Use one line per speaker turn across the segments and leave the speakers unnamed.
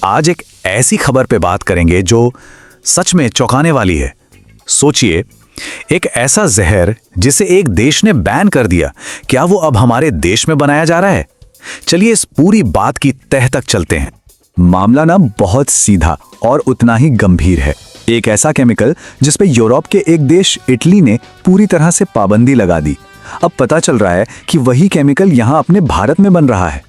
आज एक ऐसी खबर पे बात करेंगे जो सच में चौंकाने वाली है। सोचिए, एक ऐसा जहर जिसे एक देश ने बैन कर दिया, क्या वो अब हमारे देश में बनाया जा रहा है? चलिए इस पूरी बात की तह तक चलते हैं। मामला ना बहुत सीधा और उतना ही गंभीर है। एक ऐसा केमिकल जिस पे यूरोप के एक देश इटली ने पूरी तरह से पाबंदी लगा दी। अब पता चल रहा है कि वही केमिकल यहाँ अपने भारत में बन रहा है।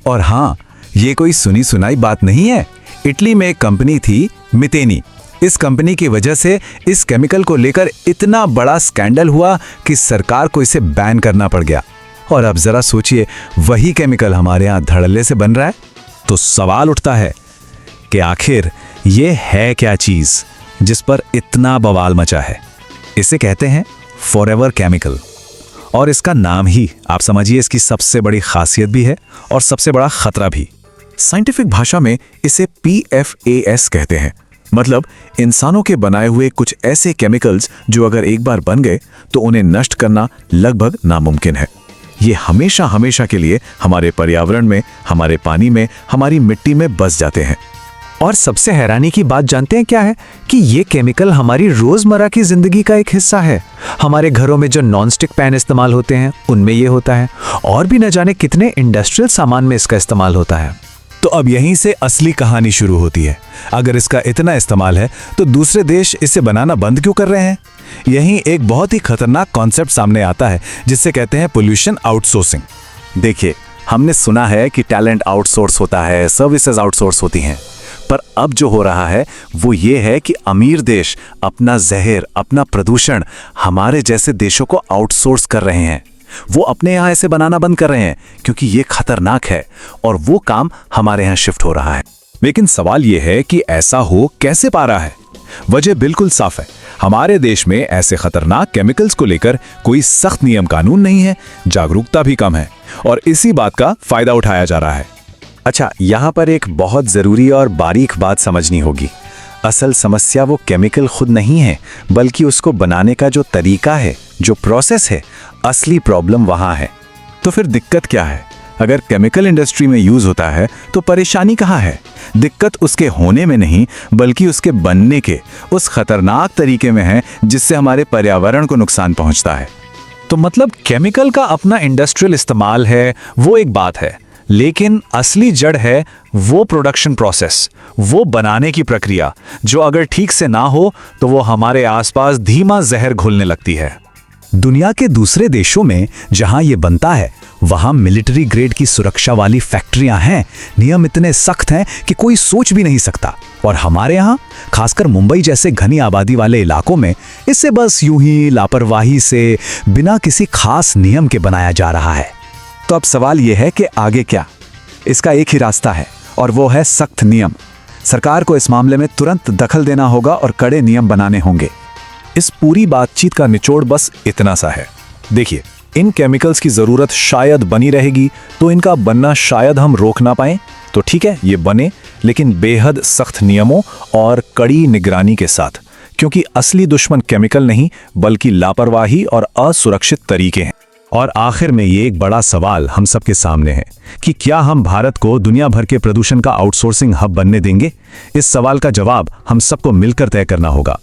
और हाँ, ये कोई सुनी सुनाई बात नहीं है। इटली में एक कंपनी थी मितेनी। इस कंपनी की वजह से इस केमिकल को लेकर इतना बड़ा स्कैंडल हुआ कि सरकार को इसे बैन करना पड़ गया। और अब जरा सोचिए, वही केमिकल हमारे यहाँ धड़ल्ले से बन रहा है। तो सवाल उठता है कि आखिर ये है क्या चीज जिस पर इतना बवाल मचा है? इसे कहते हैं फॉरएवर केमिकल। और इसका नाम ही आप समझिए इसकी सबसे बड़ी खासियत भी है और सबसे बड़ा खतरा भी। साइंटिफिक भाषा में इसे PFAS कहते हैं। मतलब इंसानों के बनाए हुए कुछ ऐसे केमिकल्स जो अगर एक बार बन गए तो उन्हें नष्ट करना लगभग नामुमकिन है। ये हमेशा हमेशा के लिए हमारे पर्यावरण में, हमारे पानी में, हमारी मिट्टी में बस जाते हैं।
और सबसे हैरानी की बात जानते हैं क्या है? कि ये केमिकल हमारी रोजमर्रा की जिंदगी का एक हिस्सा है। हमारे घरों में जो नॉनस्टिक पैन इस्तेमाल होते हैं उनमें ये होता है, और भी न जाने कितने इंडस्ट्रियल सामान में इसका इस्तेमाल होता है।
तो अब यहीं से असली कहानी शुरू होती है। अगर इसका इतना इस्तेमाल है तो दूसरे देश इसे बनाना बंद क्यों कर रहे हैं? यहीं एक बहुत ही खतरनाक कॉन्सेप्ट सामने आता है जिसे कहते हैं पोल्यूशन आउटसोर्सिंग। देखिए, हमने सुना है कि टैलेंट आउटसोर्स होता है, सर्विसेज आउटसोर्स होती हैं, पर अब जो हो रहा है वो ये है कि अमीर देश अपना जहर, अपना प्रदूषण हमारे जैसे देशों को आउटसोर्स कर रहे हैं। वो अपने यहाँ ऐसे बनाना बंद कर रहे हैं क्योंकि ये खतरनाक है और वो काम हमारे यहाँ शिफ्ट हो रहा है। लेकिन सवाल ये है कि ऐसा हो कैसे पा रहा है? वजह बिल्कुल साफ है। हमारे देश में ऐसे खतरनाक केमिकल्स को लेकर कोई सख्त नियम कानून नहीं है, जागरूकता भी कम है और इसी बात का फायदा उठाया जा रहा है। अच्छा, यहाँ पर एक बहुत जरूरी और बारीक बात समझनी होगी। असल समस्या वो केमिकल खुद नहीं है, बल्कि उसको बनाने का जो तरीका है, जो प्रोसेस है, असली प्रॉब्लम वहाँ है। तो फिर दिक्कत क्या है? अगर केमिकल इंडस्ट्री में यूज होता है तो परेशानी कहाँ है? दिक्कत उसके होने में नहीं, बल्कि उसके बनने के उस खतरनाक तरीके में है जिससे हमारे पर्यावरण को नुकसान पहुंचता है।
तो मतलब केमिकल का अपना इंडस्ट्रियल इस्तेमाल है वो एक बात है, लेकिन असली जड़ है वो प्रोडक्शन प्रोसेस, वो बनाने की प्रक्रिया, जो अगर ठीक से ना हो तो वो हमारे आसपास धीमा जहर घुलने लगती है।
दुनिया के दूसरे देशों में जहां ये बनता है वहां मिलिट्री ग्रेड की सुरक्षा वाली फैक्ट्रियां हैं, नियम इतने सख्त हैं कि कोई सोच भी नहीं सकता। और हमारे यहाँ, खासकर मुंबई जैसे घनी आबादी वाले इलाकों में, इसे बस यूं ही लापरवाही से बिना किसी खास नियम के बनाया जा रहा है। तो अब सवाल यह है कि आगे क्या? इसका एक ही रास्ता है और वो है सख्त नियम। सरकार को इस मामले में तुरंत दखल देना होगा और कड़े नियम बनाने होंगे। इस पूरी बातचीत का निचोड़ बस इतना सा है। देखिए, इन केमिकल्स की जरूरत शायद बनी रहेगी, तो इनका बनना शायद हम रोक ना पाएं। तो ठीक है, ये बने, लेकिन बेहद सख्त नियमों और कड़ी निगरानी के साथ, क्योंकि असली दुश्मन केमिकल नहीं बल्कि लापरवाही और असुरक्षित तरीके हैं। और आखिर में ये एक बड़ा सवाल हम सबके सामने है कि क्या हम भारत को दुनिया भर के प्रदूषण का आउटसोर्सिंग हब बनने देंगे? इस सवाल का जवाब हम सबको मिलकर तय करना होगा।